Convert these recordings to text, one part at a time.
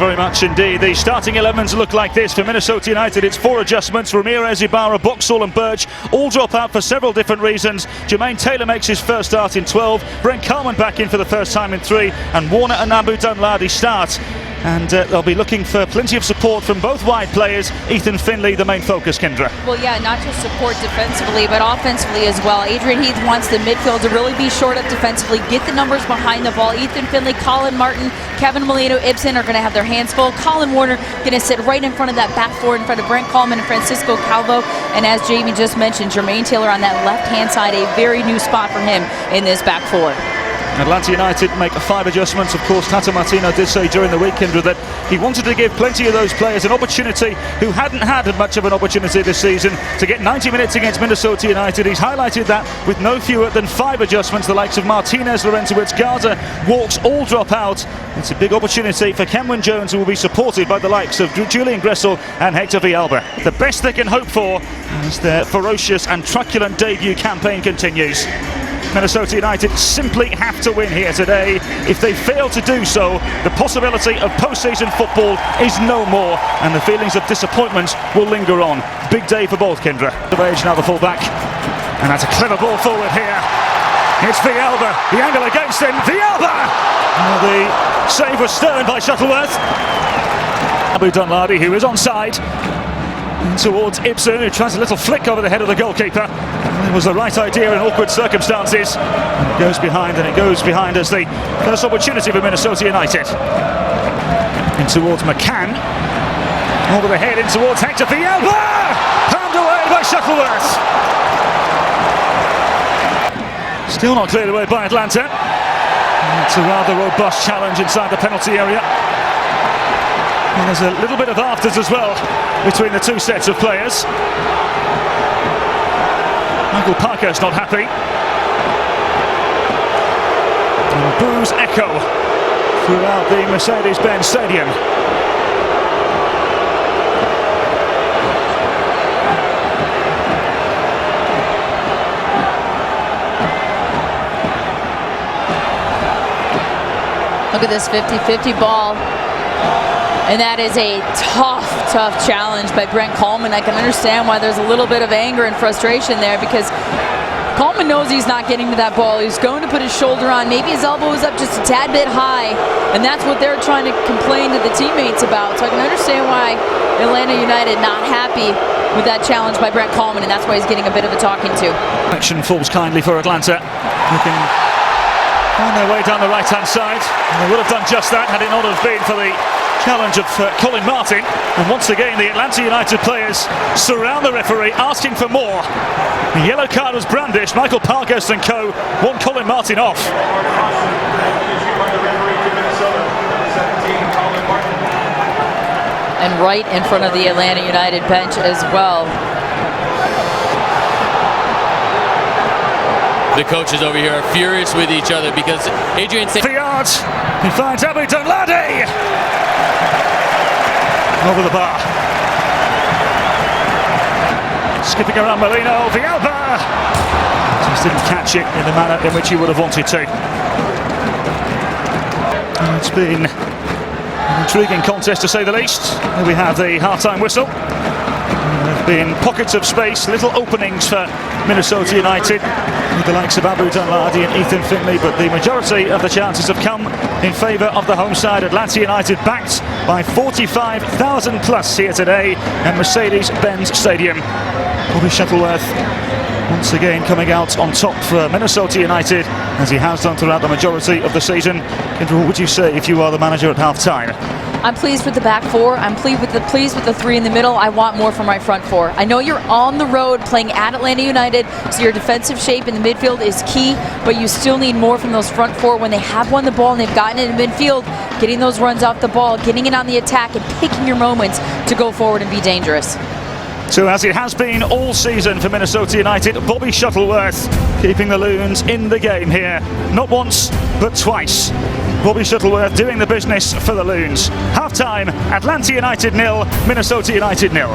Very much indeed. The starting 11s look like this for Minnesota United. It's 4 adjustments. Ramirez, Ibarra, Boxall and Burge all drop out for several different reasons. Jermaine Taylor makes his first start in 12. Brent Coleman back in for the first time in 3. And Warner and Abu Danladi start. And they'll be looking for plenty of support from both wide players. Ethan Finlay, the main focus, Kendra. Well, yeah, not just support defensively, but offensively as well. Adrian Heath wants the midfield to really be shored up defensively, get the numbers behind the ball. Ethan Finlay, Colin Martin, Kevin Molino, Ibsen are going to have their hands full. Colin Warner going to sit right in front of that back four, in front of Brent Coleman and Francisco Calvo. And as Jamie just mentioned, Jermaine Taylor on that left-hand side, a very new spot for him in this back four. Atlanta United make 5 adjustments. Of course, Tata Martino did say during the weekend that he wanted to give plenty of those players an opportunity who hadn't had much of an opportunity this season to get 90 minutes against Minnesota United. He's highlighted that with no fewer than 5 adjustments. The likes of Martinez, Lorentowicz, Garza, Walks all drop out. It's a big opportunity for Cameron Jones, who will be supported by the likes of Julian Gressel and Hector Villalba. The best they can hope for as their ferocious and truculent debut campaign continues. Minnesota United simply have to win here today. If they fail to do so, the possibility of postseason football is no more, and the feelings of disappointment will linger on. Big day for both, Kendra. Of age now, the full-back, and that's a clever ball forward here. It's Villalba, the angle against him, Villalba! The save was stern by Shuttleworth. Abu Danladi, who is onside, towards Ibsen, who tries a little flick over the head of the goalkeeper. It was the right idea in awkward circumstances. And it goes behind, and it goes behind as the first opportunity for Minnesota United. In towards McCann. Over the head, in towards Hector Villalba! Palmed away by Shuttleworth. Still not cleared away by Atlanta. It's a rather robust challenge inside the penalty area. And there's a little bit of afters as well between the two sets of players. Michael Parker's not happy. And boos echo throughout the Mercedes-Benz Stadium. Look at this 50-50 ball. And that is a tough challenge by Brent Coleman. I can understand why there's a little bit of anger and frustration there, because Coleman knows he's not getting to that ball. He's going to put his shoulder on. Maybe his elbow is up just a tad bit high, and that's what they're trying to complain to the teammates about. So I can understand why Atlanta United not happy with that challenge by Brent Coleman, and that's why he's getting a bit of a talking to. Action falls kindly for Atlanta, who can find their way down the right-hand side. And they would have done just that had it not have been for the challenge of Colin Martin. And once again, the Atlanta United players surround the referee, asking for more. The yellow card was brandished. Michael Parkhurst and co. want Colin Martin off. And right in front of the Atlanta United bench as well. The coaches over here are furious with each other because Adrian The yards. He finds Abu Danladi. Over the bar. Skipping around Molino. Villalba just didn't catch it in the manner in which he would have wanted to. It's been an intriguing contest, to say the least. Here we have the half-time whistle. There have been pockets of space, little openings for Minnesota United, with the likes of Abu Danladi and Ethan Finlay, but the majority of the chances have come in favour of the home side. Atlanta United backed by 45,000 plus here today at Mercedes-Benz Stadium. Bobby Shuttleworth once again coming out on top for Minnesota United, as he has done throughout the majority of the season. Kendra, what would you say if you are the manager at half-time? I'm pleased with the back four. I'm pleased with the 3 in the middle. I want more from my front four. I know you're on the road playing at Atlanta United, so your defensive shape in the midfield is key, but you still need more from those front four when they have won the ball and they've gotten it in midfield, getting those runs off the ball, getting it on the attack, and picking your moments to go forward and be dangerous. So as it has been all season for Minnesota United, Bobby Shuttleworth keeping the Loons in the game here. Not once, but twice. Bobby Shuttleworth doing the business for the Loons. Half-time, Atlanta United 0, Minnesota United 0.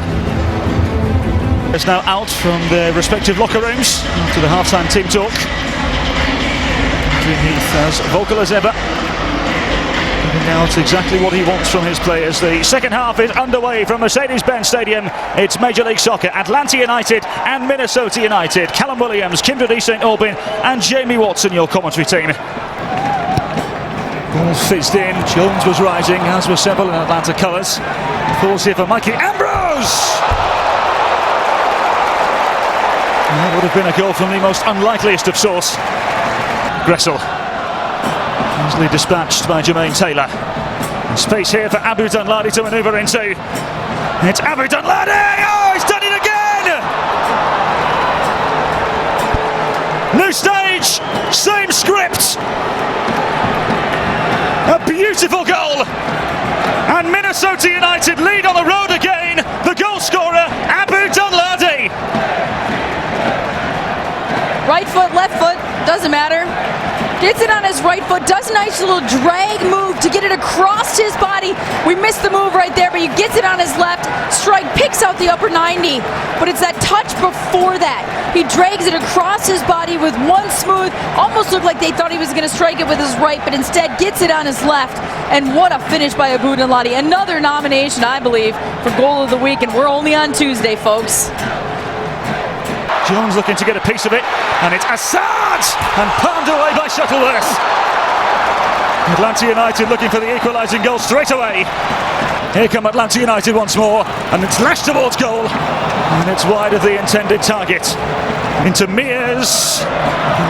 It's now out from their respective locker rooms after the half-time team talk. Adrian Heath as vocal as ever. Finding out exactly what he wants from his players. The second half is underway from Mercedes-Benz Stadium. It's Major League Soccer, Atlanta United and Minnesota United. Callum Williams, Kindred St Aubin and Jamie Watson, your commentary team. Ball fizzed in, Jones was rising, as were several in Atlanta colours. Falls here for Mikey Ambrose! And that would have been a goal from the most unlikeliest of sorts. Gressel. Easily dispatched by Jermaine Taylor. And space here for Abu Danladi to manoeuvre into. It's Abu Danladi! Oh, he's done it again! New stage, same script. A beautiful goal. And Minnesota United lead on the road again. The goal scorer, Abu Danladi. Right foot, left foot, doesn't matter. Gets it on his right foot, does a nice little drag move to get it across his body. We missed the move right there, but he gets it on his left. Strike picks out the upper 90, but it's that touch before that. He drags it across his body with one smooth, almost looked like they thought he was going to strike it with his right, but instead gets it on his left. And what a finish by Abu Danladi. Another nomination, I believe, for goal of the week, and we're only on Tuesday, folks. Jones looking to get a piece of it, and it's Assad! And palmed away by Shuttleworth. Atlanta United looking for the equalising goal straight away. Here come Atlanta United once more, and it's lashed towards goal. And it's wide of the intended target. Into Mears.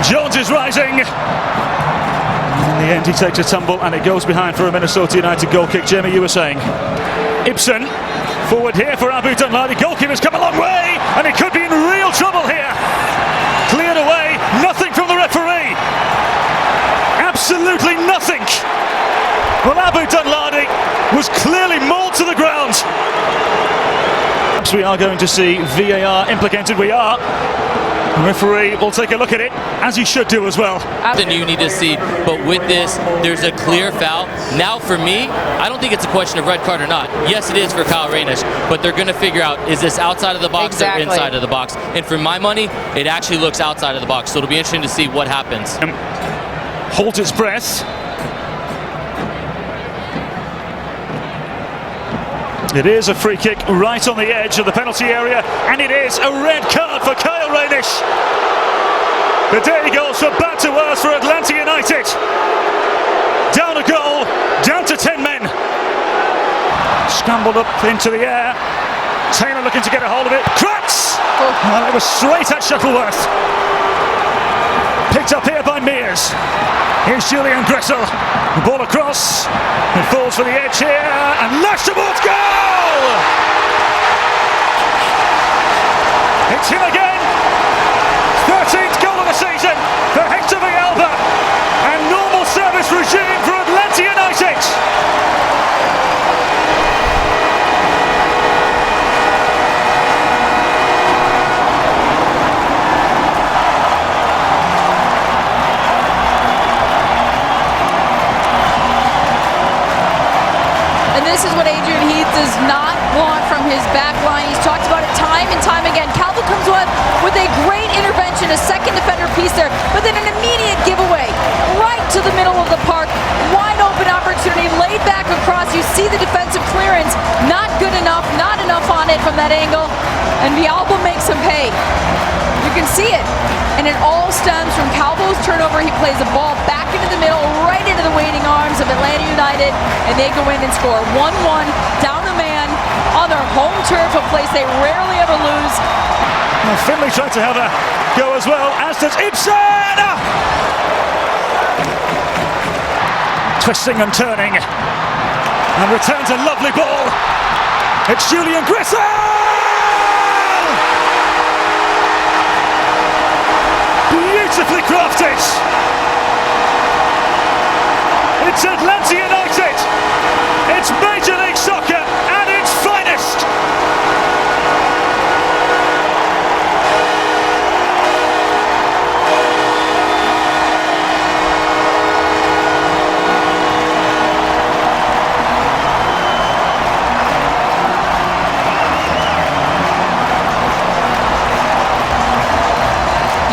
Jones is rising. And in the end he takes a tumble, and it goes behind for a Minnesota United goal kick. Jamie, you were saying. Ibsen. Forward here for Abu Danladi. Goalkeeper's come a long way, and he could be in real trouble here. Cleared away, nothing from the referee. Absolutely nothing. Well, Abu Danladi was clearly mauled to the ground. Perhaps we are going to see VAR implicated. We are. The referee will take a look at it, as he should do as well. Something you need to see, but with this, there's a clear foul. Now for me, I don't think it's a question of red card or not. Yes, it is for Kyle Reynish, but they're going to figure out, is this outside of the box or inside of the box? And for my money, it actually looks outside of the box, so it'll be interesting to see what happens. Hold its breath. It is a free kick right on the edge of the penalty area, and it is a red card for Kyle Reynish. The day goes from bad to worse for Atlanta United. Down a goal, down to 10 men. Scrambled up into the air. Taylor looking to get a hold of it. Kratz! Well, it was straight at Shuttleworth. Picked up here by Mears. Here's Julian Gressel. The ball across. It falls for the edge here and lashed towards goal! It's him again. 13th goal of the season for Hector Villalba. And normal service regime for Atlanta United. And this is what Adrian Heath does not want from his back line. He's talked about it time and time again. Calvo comes up with a great intervention, a second defender piece there, but then an immediate giveaway right to the middle of the park. Wide open opportunity, laid back across. You see the defensive clearance, not good enough, not enough on it from that angle, and Villalba makes him pay. You can see it, and it all stems from Calvo's turnover. He plays the ball back into the middle, right into the waiting arms of Atlanta United, and they go in and score 1-1, down a man on their home turf, a place they rarely ever lose. Well, Finley tried to have a go as well, as does Ibsen! Twisting and turning, and returns a lovely ball. It's Julian Gressel! Beautifully crafted. It's Atlanta United. It's Major League Soccer at its finest.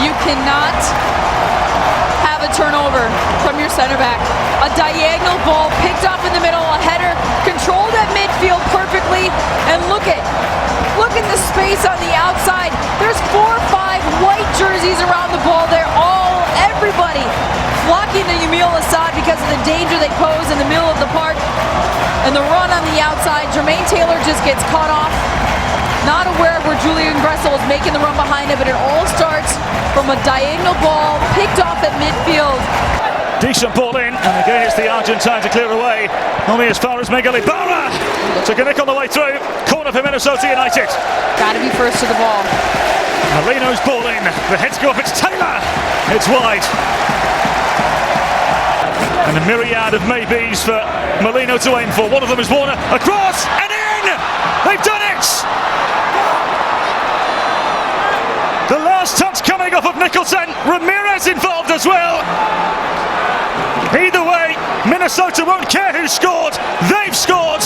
You cannot have a turnover from your center back. A diagonal ball picked off in the middle, a header controlled at midfield perfectly, and look at the space on the outside. There's 4 or 5 white jerseys around the ball. Everybody flocking to Yamil Asad because of the danger they pose in the middle of the park. And the run on the outside, Jermaine Taylor just gets caught off. Not aware of where Julian Gressel is making the run behind him, but it all starts from a diagonal ball picked off at midfield. Decent ball in, and again it's the Argentine to clear away. Only as far as Miguel Ibarra. Took a nick on the way through. Corner for Minnesota United. Gotta be first to the ball. Molino's ball in. The heads go up. It's Taylor. It's wide. And a myriad of maybes for Molino to aim for. One of them is Warner. Across and in! They've done it! The last touch coming off of Nicholson. Ramirez involved as well. Either way, Minnesota won't care who scored. They've scored.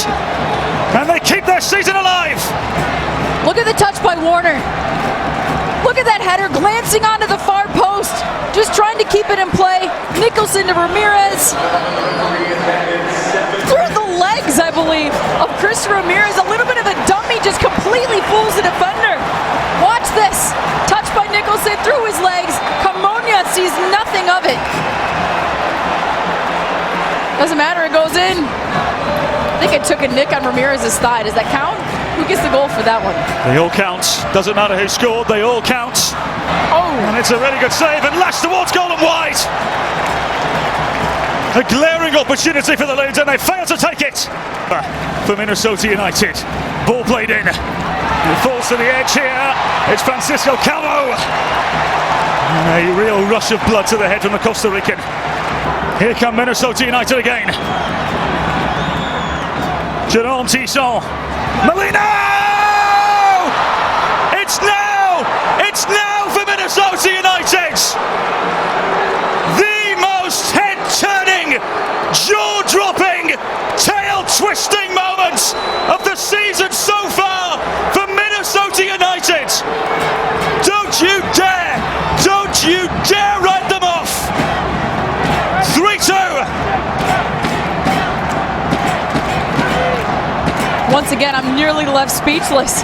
And they keep their season alive. Look at the touch by Warner. Look at that header glancing onto the far post. Just trying to keep it in play. Nicholson to Ramirez. Through the legs, I believe, of Chris Ramirez. A little bit of a dummy, just completely fools the defender. Watch this. Touch by Nicholson through his legs. Camonia sees nothing of it. Doesn't matter, it goes in. I think it took a nick on Ramirez's thigh. Does that count? Who gets the goal for that one? They all count. Doesn't matter who scored, they all count. Oh! And it's a really good save and lashed towards goal and wide. A glaring opportunity for the Loons, and they fail to take it. For Minnesota United. Ball played in. It falls to the edge here. It's Francisco Calvo. And a real rush of blood to the head from the Costa Rican. Here come Minnesota United again. Jerome Tisson. Molino! It's now! It's now for Minnesota United! The most head-turning, jaw-dropping, tail-twisting moment of the season so far for Minnesota United! Don't you dare write them off! 3-2! Once again, I'm nearly left speechless.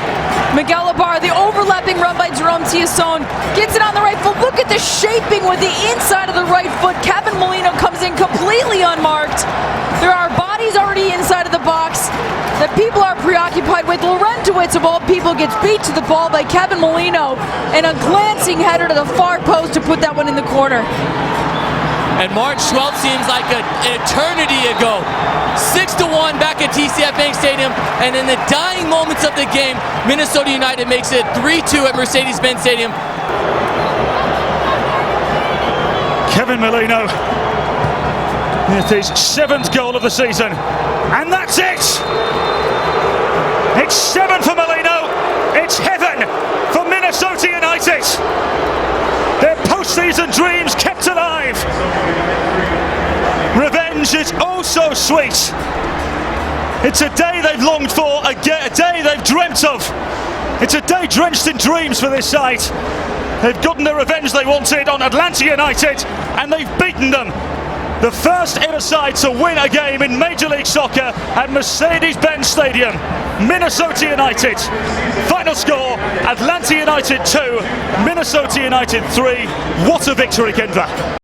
Miguel Ibarra, the overlapping run by Jerome Tisson, gets it on the right foot. Look at the shaping with the inside of the right foot. Kevin Molino comes in completely unmarked. There are bodies already inside of the box that people are preoccupied with. Laurentowicz, of all people, gets beat to the ball by Kevin Molino, and a glancing header to the far post to put that one in the corner. And March 12th seems like an eternity ago. 6-1 back at TCF Bank Stadium, and in the dying moments of the game, Minnesota United makes it 3-2 at Mercedes-Benz Stadium. Kevin Molino with his 7th goal of the season, and that's it! It's 7 for Molino, it's heaven for Minnesota United! Their postseason dreams kept alive! Revenge is oh so sweet. It's a day they've longed for, a day they've dreamt of. It's a day drenched in dreams for this side. They've gotten the revenge they wanted on Atlanta United, and they've beaten them. The first ever side to win a game in Major League Soccer at Mercedes-Benz Stadium. Minnesota United. Final score, Atlanta United 2, Minnesota United 3. What a victory, Kendra.